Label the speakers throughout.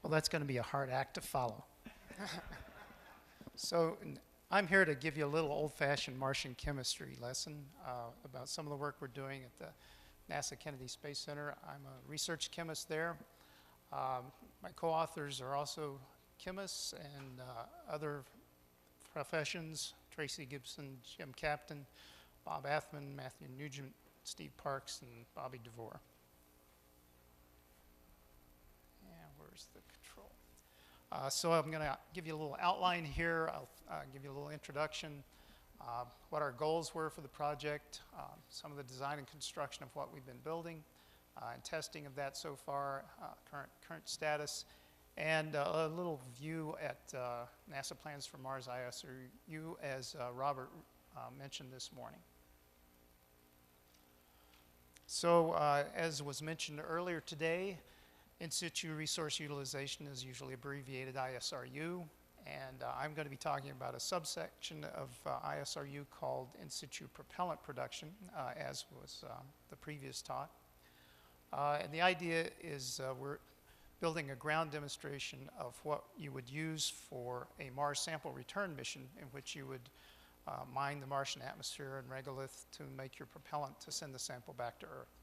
Speaker 1: Well, that's going to be a hard act to follow. So I'm here to give you a little old-fashioned Martian chemistry lesson about some of the work we're doing at the NASA Kennedy Space Center. I'm a research chemist there. My co-authors are also chemists and other professions: Tracy Gibson, Jim Captain, Bob Athman, Matthew Nugent, Steve Parks, and Bobby DeVore. Where's the control? So I'm going to give you a little outline here. I'll give you a little introduction, what our goals were for the project, some of the design and construction of what we've been building, and testing of that so far, current status, and a little view at NASA plans for Mars ISRU, as Robert mentioned this morning. So as was mentioned earlier today, in situ resource utilization is usually abbreviated ISRU, and I'm going to be talking about a subsection of ISRU called in situ propellant production, as was the previous talk. And the idea is we're building a ground demonstration of what you would use for a Mars sample return mission, in which you would mine the Martian atmosphere and regolith to make your propellant to send the sample back to Earth.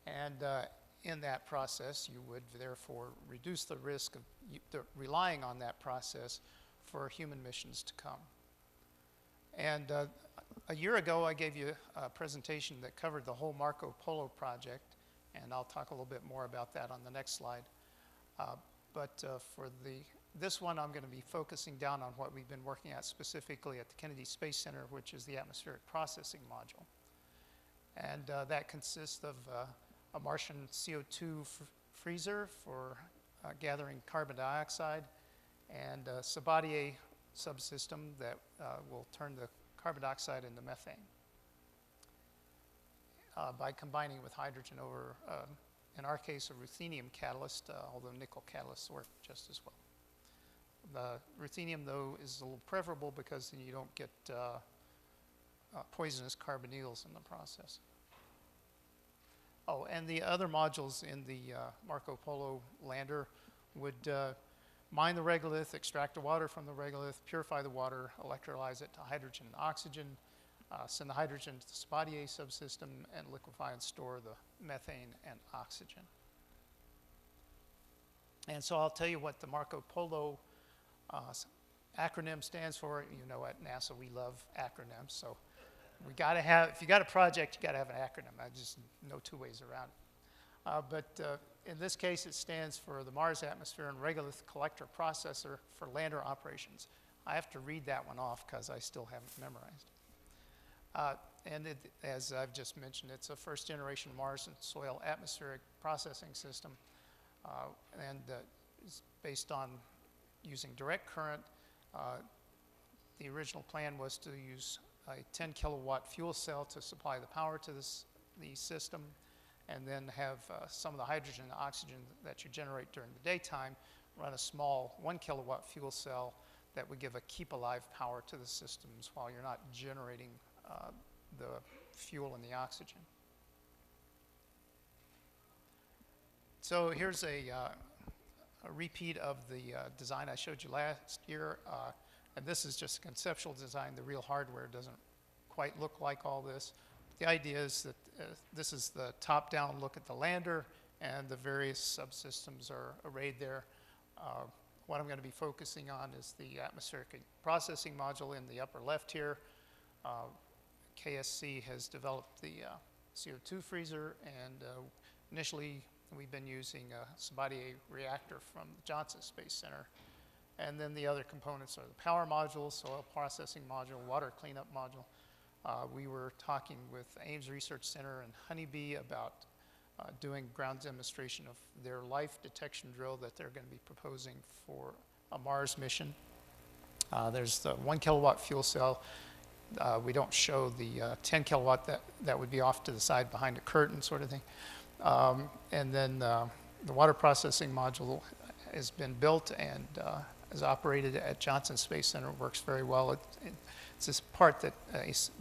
Speaker 1: And in that process, you would therefore reduce the risk of relying on that process for human missions to come. And a year ago, I gave you a presentation that covered the whole Marco Polo project, and I'll talk a little bit more about that on the next slide. But for this one, I'm going to be focusing down on what we've been working at specifically at the Kennedy Space Center, which is the atmospheric processing module. And that consists of a Martian CO2 freezer for gathering carbon dioxide, and a Sabatier subsystem that will turn the carbon dioxide into methane by combining with hydrogen over, in our case, a ruthenium catalyst, although nickel catalysts work just as well. The ruthenium, though, is a little preferable because then you don't get poisonous carbonyls in the process. Oh, and the other modules in the Marco Polo lander would mine the regolith, extract the water from the regolith, purify the water, electrolyze it to hydrogen and oxygen, send the hydrogen to the Sabatier subsystem, and liquefy and store the methane and oxygen. And so I'll tell you what the Marco Polo acronym stands for. You know, at NASA we love acronyms, so we got to have, if you got a project, you got to have an acronym. I just no two ways around it. But in this case, it stands for the Mars Atmosphere and Regolith Collector Processor for Lander Operations. I have to read that one off because I still haven't memorized. And as I've just mentioned, it's a first-generation Mars and soil atmospheric processing system, and it's based on using direct current. The original plan was to use a 10 kilowatt fuel cell to supply the power to the system, and then have some of the hydrogen and oxygen that you generate during the daytime run a small 1 kilowatt fuel cell that would give a keep alive power to the systems while you're not generating the fuel and the oxygen. So here's a repeat of the design I showed you last year. And this is just a conceptual design. The real hardware doesn't quite look like all this. The idea is that this is the top-down look at the lander, and the various subsystems are arrayed there. What I'm going to be focusing on is the atmospheric processing module in the upper left here. KSC has developed the CO2 freezer, and initially we've been using a Sabatier reactor from the Johnson Space Center. And then the other components are the power module, soil processing module, water cleanup module. We were talking with Ames Research Center and Honeybee about doing ground demonstration of their life detection drill that they're going to be proposing for a Mars mission. There's the 1 kilowatt fuel cell. We don't show the 10 kilowatt, that would be off to the side behind a curtain sort of thing. And then the water processing module has been built and is operated at Johnson Space Center. Works very well. It's this part that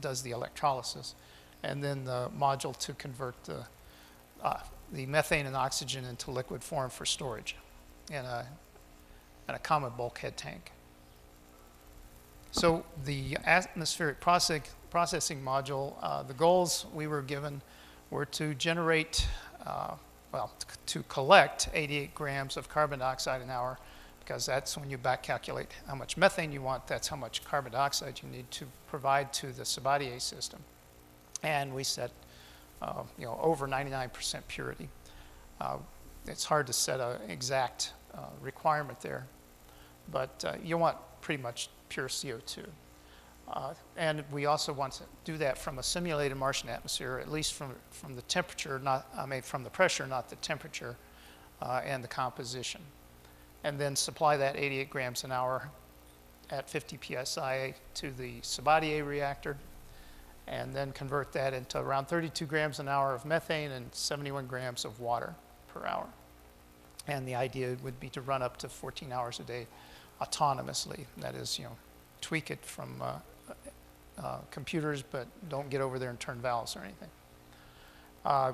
Speaker 1: does the electrolysis, and then the module to convert the methane and oxygen into liquid form for storage. in a common bulkhead tank. So the atmospheric processing module, the goals we were given were to generate, to collect 88 grams of carbon dioxide an hour, because that's when you back calculate how much methane you want, that's how much carbon dioxide you need to provide to the Sabatier system. And we set, over 99% purity. It's hard to set an exact requirement there, but you want pretty much pure CO2. And we also want to do that from a simulated Martian atmosphere, at least from the temperature, from the pressure, not the temperature, and the composition. And then supply that 88 grams an hour at 50 psi to the Sabatier reactor, and then convert that into around 32 grams an hour of methane and 71 grams of water per hour. And the idea would be to run up to 14 hours a day autonomously. That is, tweak it from computers, but don't get over there and turn valves or anything.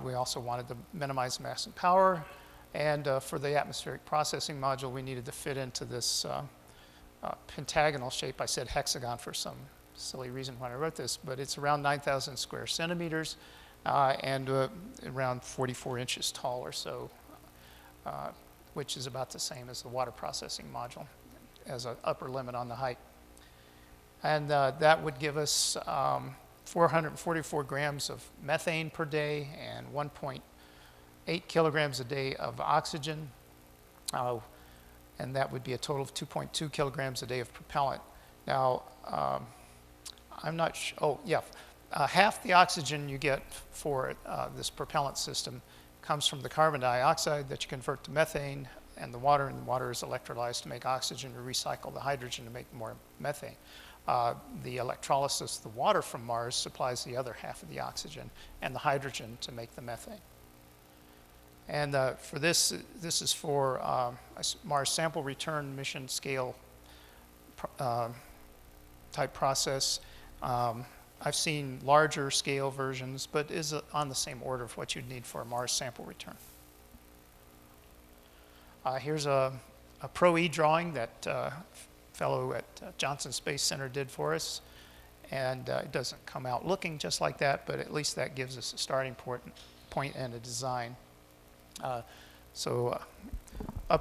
Speaker 1: We also wanted to minimize mass and power. And for the atmospheric processing module, we needed to fit into this pentagonal shape. I said hexagon for some silly reason when I wrote this, but it's around 9,000 square centimeters and around 44 inches tall or so, which is about the same as the water processing module as an upper limit on the height. And that would give us 444 grams of methane per day and 1.8 kilograms a day of oxygen. And that would be a total of 2.2 kilograms a day of propellant. Now, I'm not sure, half the oxygen you get for this propellant system comes from the carbon dioxide that you convert to methane, and the water is electrolyzed to make oxygen, to recycle the hydrogen to make more methane. The electrolysis, the water from Mars supplies the other half of the oxygen and the hydrogen to make the methane. And for this is for a Mars sample return mission scale type process. I've seen larger scale versions, but is on the same order of what you'd need for a Mars sample return. Here's a Pro-E drawing that fellow at Johnson Space Center did for us. And it doesn't come out looking just like that, but at least that gives us a starting point and a design. Up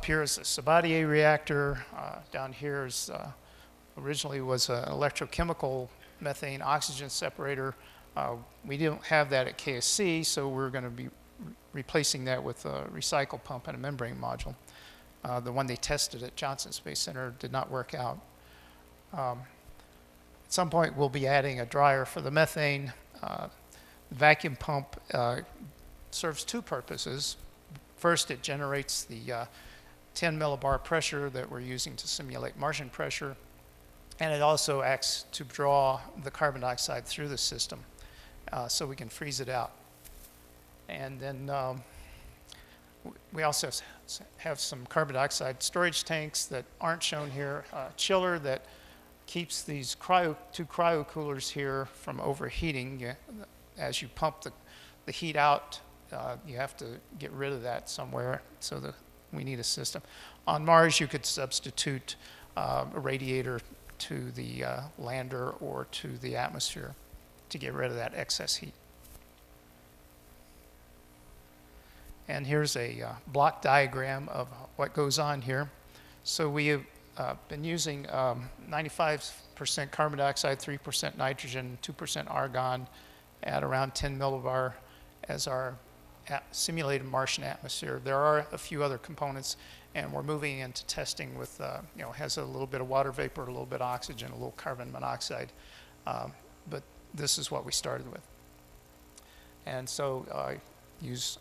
Speaker 1: here is the Sabatier reactor. Down here is originally was an electrochemical methane oxygen separator. We didn't have that at KSC, so we're going to be replacing that with a recycle pump and a membrane module. The one they tested at Johnson Space Center did not work out. At some point, we'll be adding a dryer for the methane. The vacuum pump serves two purposes. First, it generates the 10 millibar pressure that we're using to simulate Martian pressure. And it also acts to draw the carbon dioxide through the system so we can freeze it out. And then we also have some carbon dioxide storage tanks that aren't shown here. A chiller that keeps these two cryo coolers here from overheating. As you pump the heat out, you have to get rid of that somewhere, so we need a system. On Mars, you could substitute a radiator to the lander or to the atmosphere to get rid of that excess heat. And here's a block diagram of what goes on here. So we have been using 95% carbon dioxide, 3% nitrogen, 2% argon at around 10 millibar as our simulated Martian atmosphere. There are a few other components, and we're moving into testing with, has a little bit of water vapor, a little bit of oxygen, a little carbon monoxide. But this is what we started with. And so use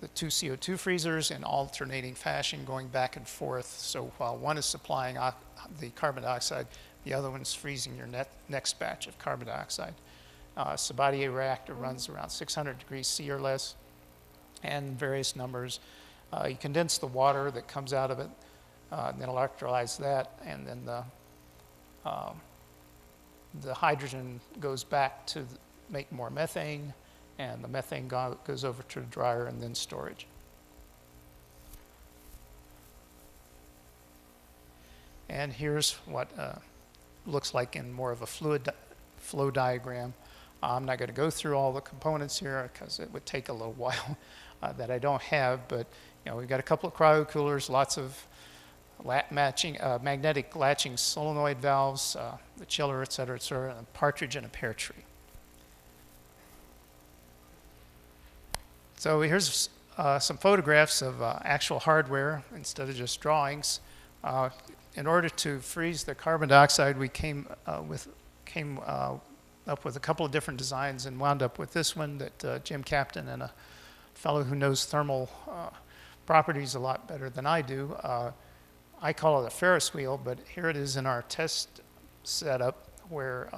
Speaker 1: the two CO2 freezers in alternating fashion, going back and forth. So while one is supplying the carbon dioxide, the other one is freezing your next batch of carbon dioxide. Sabatier reactor runs around 600 degrees C or less, and various numbers. You condense the water that comes out of it, and then electrolyze that, and then the hydrogen goes back to make more methane, and the methane goes over to the dryer and then storage. And here's what looks like in more of a flow diagram. I'm not going to go through all the components here because it would take a little while that I don't have, but we've got a couple of cryocoolers, lots of magnetic latching solenoid valves, the chiller, et cetera, and a partridge and a pear tree. So here's some photographs of actual hardware instead of just drawings. In order to freeze the carbon dioxide, we came up with a couple of different designs and wound up with this one that Jim Captain and a fellow who knows thermal properties a lot better than I do. I call it a Ferris wheel, but here it is in our test setup where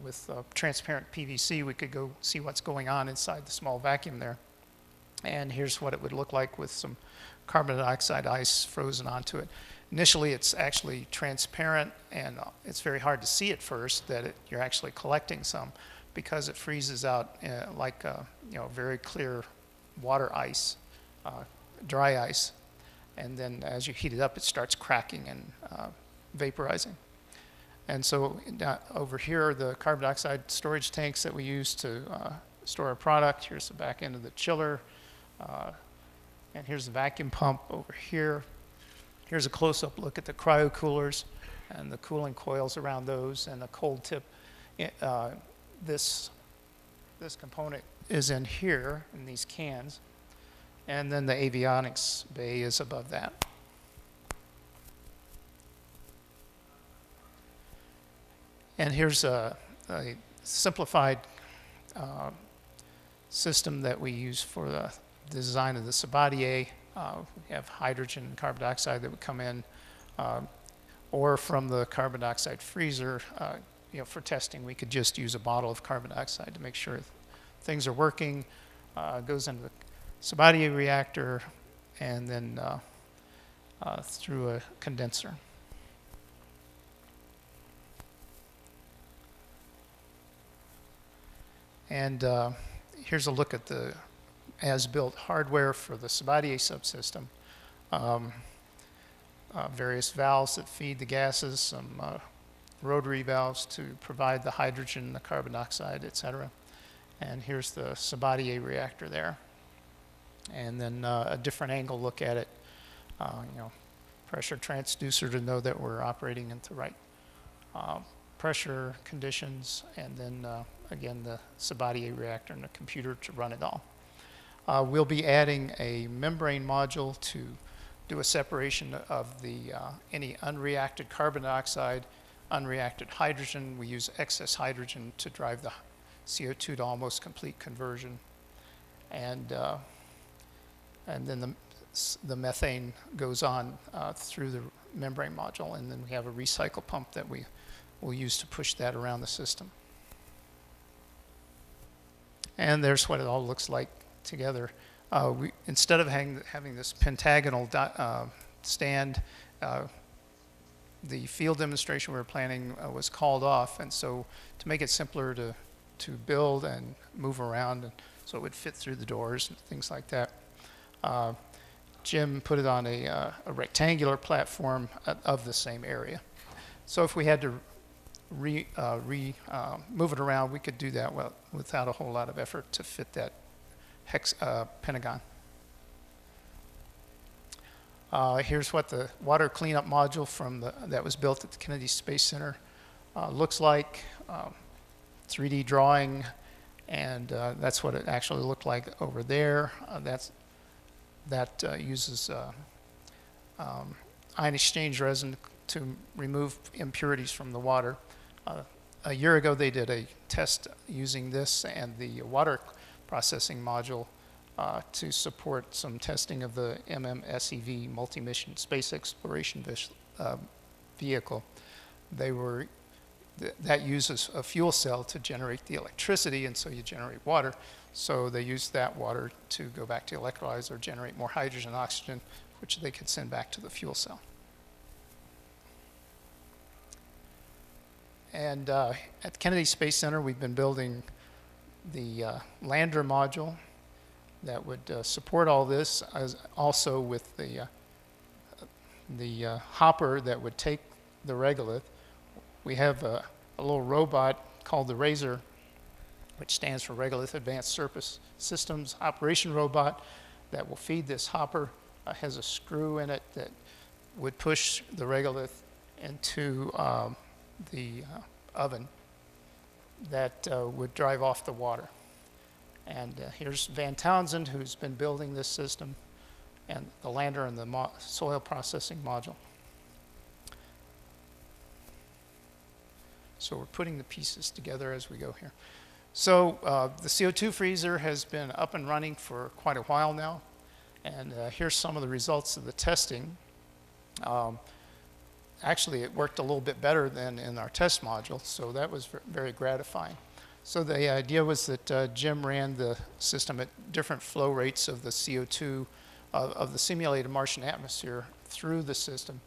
Speaker 1: with transparent PVC we could go see what's going on inside the small vacuum there. And here's what it would look like with some carbon dioxide ice frozen onto it. Initially, it's actually transparent, and it's very hard to see at first that you're actually collecting some because it freezes out like very clear water ice, dry ice. And then as you heat it up, it starts cracking and vaporizing. And so over here are the carbon dioxide storage tanks that we use to store our product. Here's the back end of the chiller. And here's the vacuum pump over here. Here's a close-up look at the cryocoolers and the cooling coils around those and the cold tip. This component is in here in these cans. And then the avionics bay is above that. And here's a simplified system that we use for the design of the Sabatier. We have hydrogen and carbon dioxide that would come in, or from the carbon dioxide freezer. For testing, we could just use a bottle of carbon dioxide to make sure things are working. Goes into the Sabatier reactor and then through a condenser. And here's a look at the as-built hardware for the Sabatier subsystem. Various valves that feed the gases, some rotary valves to provide the hydrogen, the carbon dioxide, et cetera. And here's the Sabatier reactor there. And then a different angle look at it, pressure transducer to know that we're operating in the right pressure conditions, and then again the Sabatier reactor and the computer to run it all. We'll be adding a membrane module to do a separation of the any unreacted carbon dioxide, unreacted hydrogen. We use excess hydrogen to drive the CO2 to almost complete conversion, and then the methane goes on through the membrane module, and then we have a recycle pump that we will use to push that around the system. And there's what it all looks like together. Instead of having this pentagonal stand, the field demonstration we were planning was called off, and so to make it simpler to build and move around, and so it would fit through the doors and things like that, Jim put it on a rectangular platform of the same area. So if we had to move it around, we could do that without a whole lot of effort to fit that pentagon. Here's what the water cleanup module that was built at the Kennedy Space Center looks like. 3D drawing, and that's what it actually looked like over there. That uses ion exchange resin to remove impurities from the water. A year ago, they did a test using this and the water processing module to support some testing of the MMSEV multi-mission space exploration vehicle. That uses a fuel cell to generate the electricity, and so you generate water. So they used that water to go back to electrolyzer, generate more hydrogen and oxygen, which they could send back to the fuel cell. And at the Kennedy Space Center, we've been building the lander module that would support all this, as also with the hopper that would take the regolith. We have a little robot called the Razor, which stands for Regolith Advanced Surface Systems Operation Robot, that will feed this hopper. Has a screw in it that would push the regolith into the oven that would drive off the water. And here's Van Townsend, who's been building this system, and the lander and the soil processing module. So we're putting the pieces together as we go here. So the CO2 freezer has been up and running for quite a while now, and here's some of the results of the testing. Actually, it worked a little bit better than in our test module, so that was very gratifying. So the idea was that Jim ran the system at different flow rates of the CO2 of the simulated Martian atmosphere through the system,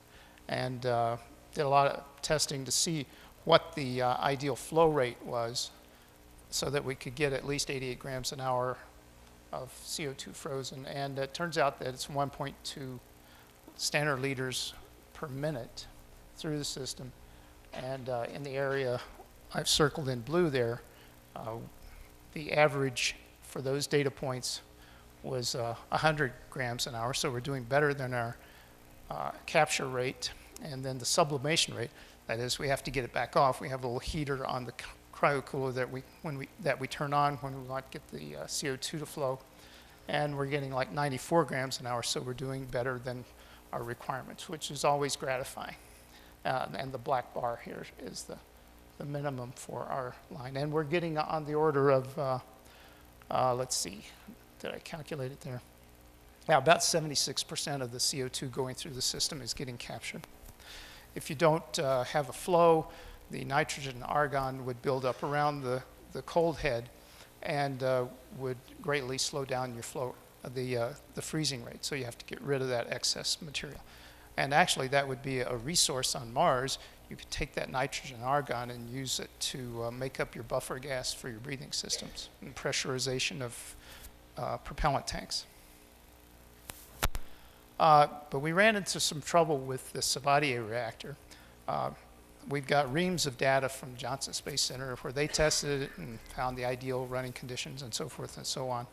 Speaker 1: and did a lot of testing to see what the ideal flow rate was, so that we could get at least 88 grams an hour of CO2 frozen. And it turns out that it's 1.2 standard liters per minute through the system. And in the area I've circled in blue there, the average for those data points was 100 grams an hour. So we're doing better than our capture rate. And then the sublimation rate, that is, we have to get it back off. We have a little heater on the cryocooler that we turn on when we want to get the CO2 to flow, and we're getting like 94 grams an hour, so we're doing better than our requirements, which is always gratifying. And the black bar here is the minimum for our line, and we're getting on the order of let's see, did I calculate it there? Yeah, about 76% of the CO2 going through the system is getting captured. If you don't have a flow, the nitrogen and argon would build up around the cold head and would greatly slow down your flow, the freezing rate. So you have to get rid of that excess material. And actually, that would be a resource on Mars. You could take that nitrogen and argon and use it to make up your buffer gas for your breathing systems and pressurization of propellant tanks. But we ran into some trouble with the Sabatier reactor. We've got reams of data from Johnson Space Center where they tested it and found the ideal running conditions and so forth and so on.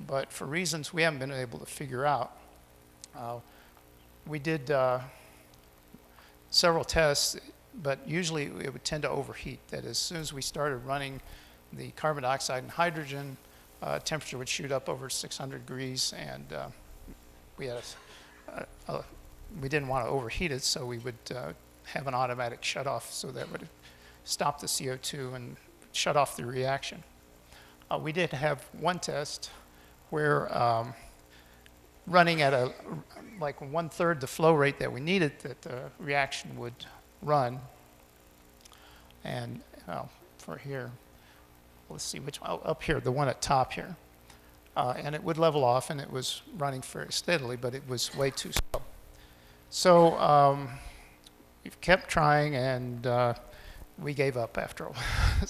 Speaker 1: But for reasons we haven't been able to figure out, we did several tests, but usually it would tend to overheat. That as soon as we started running the carbon dioxide and hydrogen, temperature would shoot up over 600 degrees, and we had we didn't want to overheat it, so we would have an automatic shut-off, so that would stop the CO2 and shut off the reaction. We did have one test where running at like 1/3 the flow rate that we needed, that the reaction would run. And for here, let's see which one, up here, the one at top here. And it would level off, and it was running very steadily, but it was way too slow. So we've kept trying, and we gave up after a while.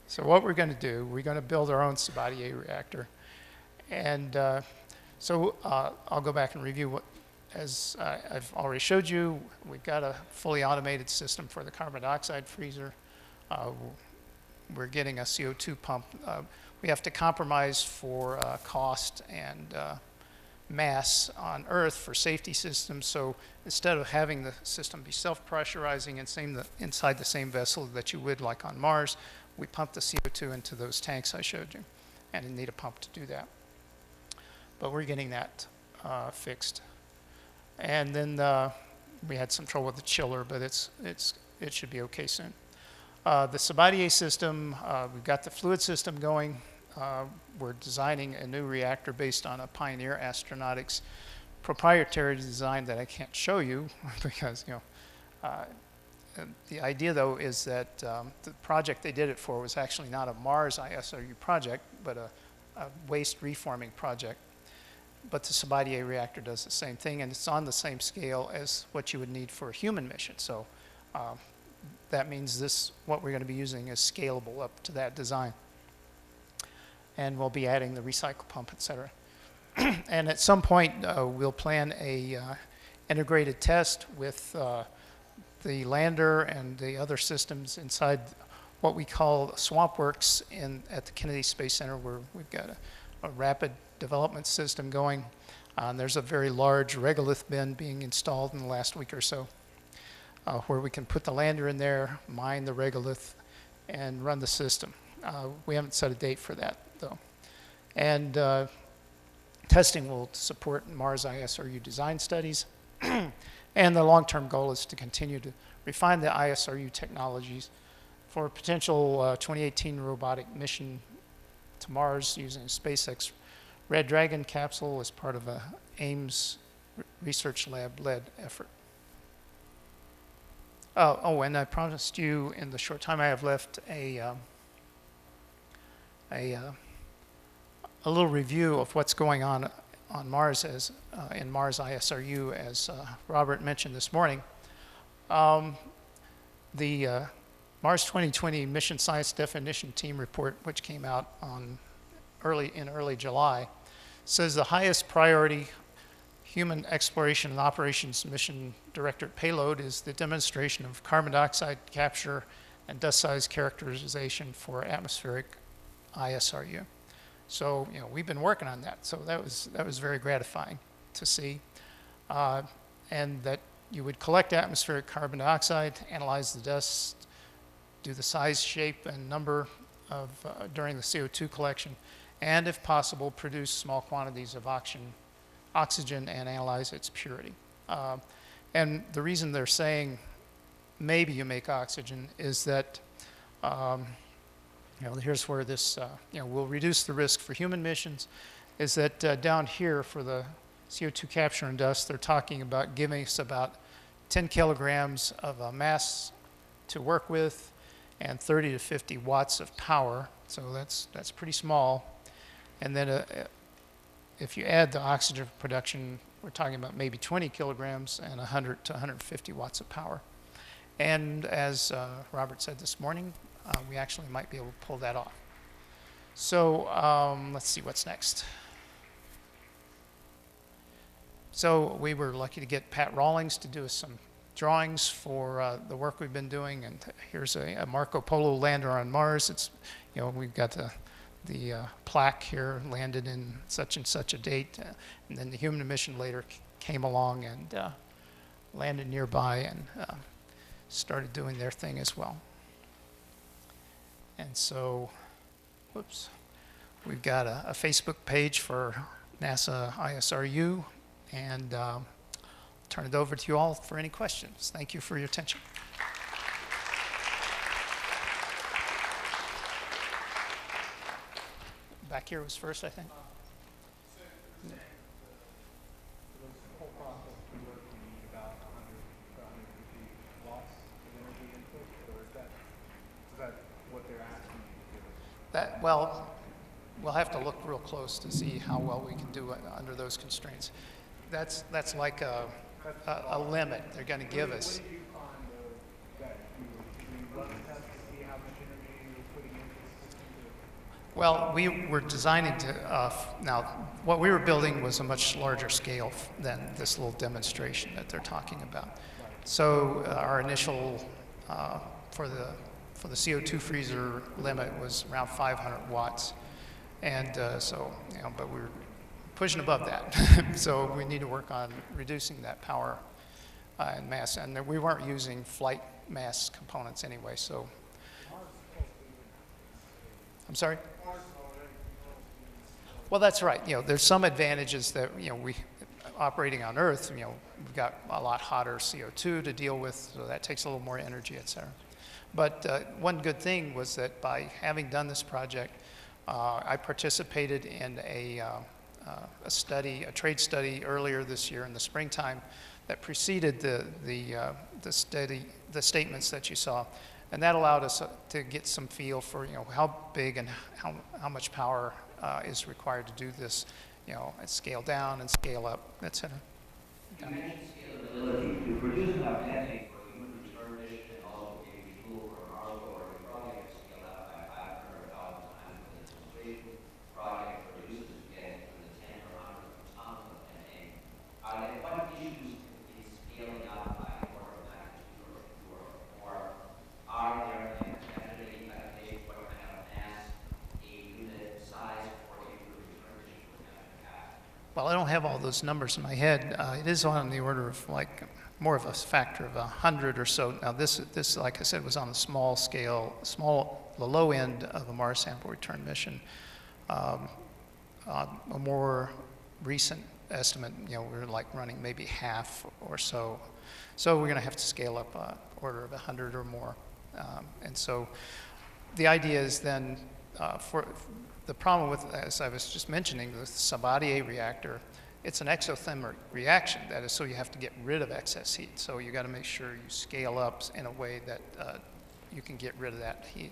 Speaker 1: So what we're going to do, we're going to build our own Sabatier reactor. And so I'll go back and review what, as I've already showed you, we've got a fully automated system for the carbon dioxide freezer. We're getting a CO2 pump. We have to compromise for cost and mass on Earth for safety systems. So instead of having the system be self-pressurizing and inside the same vessel that you would like on Mars, we pump the CO2 into those tanks I showed you, and you need a pump to do that. But we're getting that fixed. And then we had some trouble with the chiller, but it should be okay soon. The Sabatier system, we've got the fluid system going. We're designing a new reactor based on a Pioneer Astronautics proprietary design that I can't show you because, the idea, though, is that the project they did it for was actually not a Mars ISRU project, but a waste reforming project. But the Sabatier reactor does the same thing, and it's on the same scale as what you would need for a human mission. So that means what we're going to be using is scalable up to that design. And we'll be adding the recycle pump, et cetera. And at some point, we'll plan integrated test with the lander and the other systems inside what we call Swamp Works at the Kennedy Space Center, where we've got a rapid development system going. There's a very large regolith bin being installed in the last week or so, where we can put the lander in there, mine the regolith, and run the system. We haven't set a date for that, though. And testing will support Mars ISRU design studies. And the long-term goal is to continue to refine the ISRU technologies for a potential 2018 robotic mission to Mars using a SpaceX Red Dragon capsule as part of a Ames Research Lab-led effort. Oh, and I promised you in the short time I have left a little review of what's going on Mars in Mars ISRU, as Robert mentioned this morning. The Mars 2020 Mission Science Definition Team report, which came out in early July, says the highest priority human exploration and operations mission directorate payload is the demonstration of carbon dioxide capture and dust size characterization for atmospheric ISRU. So, we've been working on that. So that was very gratifying to see. And that you would collect atmospheric carbon dioxide, analyze the dust, do the size, shape, and number of during the CO2 collection, and if possible, produce small quantities of oxygen and analyze its purity. And the reason they're saying maybe you make oxygen is that here's where this will reduce the risk for human missions, is that down here for the CO2 capture and dust, they're talking about giving us about 10 kilograms of mass to work with and 30 to 50 watts of power. So that's pretty small. And then if you add the oxygen production, we're talking about maybe 20 kilograms and 100 to 150 watts of power. And as Robert said this morning, we actually might be able to pull that off. So let's see what's next. So we were lucky to get Pat Rawlings to do us some drawings for the work we've been doing. And here's a Marco Polo lander on Mars. It's, we've got the plaque here, landed in such and such a date. And then the human mission later came along and landed nearby and started doing their thing as well. And so, whoops, we've got a Facebook page for NASA ISRU, and I'll turn it over to you all for any questions. Thank you for your attention. Back here was first, I think. Well, we'll have to look real close to see how well we can do it under those constraints. That's like a limit they're going to give us. Well, we were designing to, now what we were building was a much larger scale than this little demonstration that they're talking about. So our initial, for the CO2 freezer limit was around 500 watts. And but we were pushing above that. So we need to work on reducing that power and mass. And we weren't using flight mass components anyway, so. I'm sorry? Well, that's right. There's some advantages that, we operating on Earth, we've got a lot hotter CO2 to deal with, so that takes a little more energy, et cetera. But one good thing was that by having done this project, I participated in a trade study earlier this year in the springtime that preceded the statements that you saw, and that allowed us to get some feel for how big and how much power is required to do this, and scale down and scale up, et cetera.
Speaker 2: You mentioned scalability. To produce enough methane for a human return mission and also maybe fuel for a Mars rover, you probably have to scale out by 500,000 times the demonstration project produces getting from the 10 or 100 tons of methane. What issues is
Speaker 1: Well, I don't have all those numbers in my head. It is on the order of like more of a factor of 100 or so. Now this, like I said, was on a small scale, the low end of a Mars sample return mission. A more recent estimate, we're like running maybe half or so. So we're going to have to scale up order of 100 or more. And so the idea is then for the problem with, as I was just mentioning, the Sabatier reactor, it's an exothermic reaction. That is, so you have to get rid of excess heat. So you got to make sure you scale up in a way that you can get rid of that heat.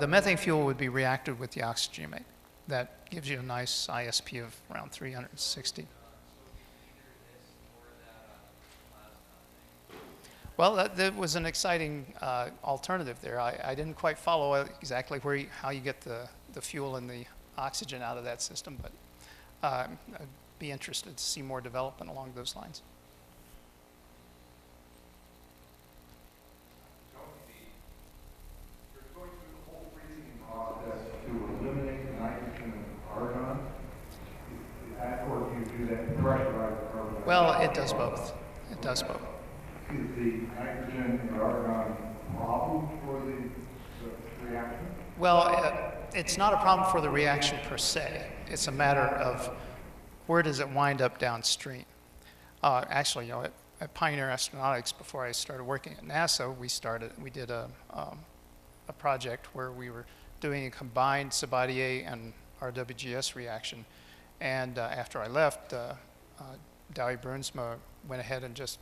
Speaker 1: The methane fuel would be reacted with the oxygen mate. That gives you a nice ISP of around 360. Well, that was an exciting alternative there. I didn't quite follow exactly how you get the fuel and the oxygen out of that system, but I'd be interested to see more development along those lines. Well, it does both. It does both.
Speaker 3: Is the nitrogen or argon a problem for the reaction?
Speaker 1: Well, it's not a problem for the reaction per se. It's a matter of where does it wind up downstream. Actually, at Pioneer Astronautics, before I started working at NASA, we did a project where we were doing a combined Sabatier and RWGS reaction. And after I left, Douwe Bruinsma went ahead and just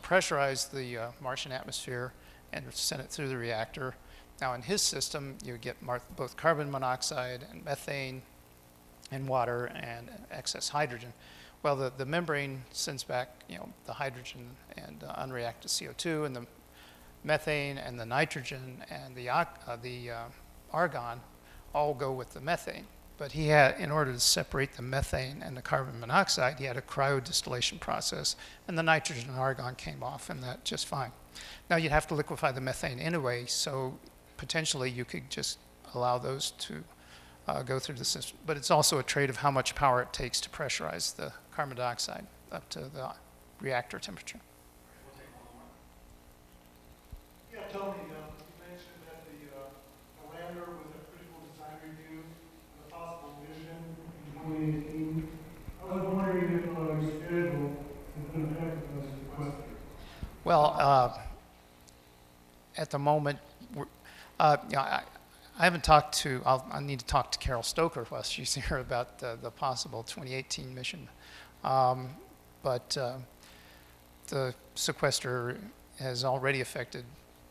Speaker 1: pressurized the Martian atmosphere and sent it through the reactor. Now in his system, you get both carbon monoxide and methane and water and excess hydrogen. Well, the membrane sends back, the hydrogen and unreacted CO2 and the methane and the nitrogen and the argon all go with the methane. But he had, in order to separate the methane and the carbon monoxide, he had a cryodistillation process, and the nitrogen and argon came off, and that just fine. Now you'd have to liquefy the methane anyway, so potentially you could just allow those to go through the system. But it's also a trade of how much power it takes to pressurize the carbon dioxide up to the reactor temperature.
Speaker 4: Yeah, tell me, you mentioned that the lander was a critical design review and a possible mission in 2018. I was wondering if your schedule has been affected by this sequester.
Speaker 1: Well, at the moment, I haven't talked to, I need to talk to Carol Stoker while she's here about the possible 2018 mission. But the sequester has already affected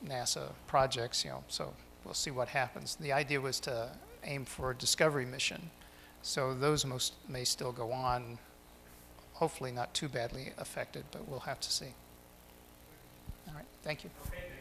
Speaker 1: NASA projects, so we'll see what happens. The idea was to aim for a discovery mission, so those may still go on, hopefully not too badly affected, but we'll have to see. All right, thank you.
Speaker 5: Okay.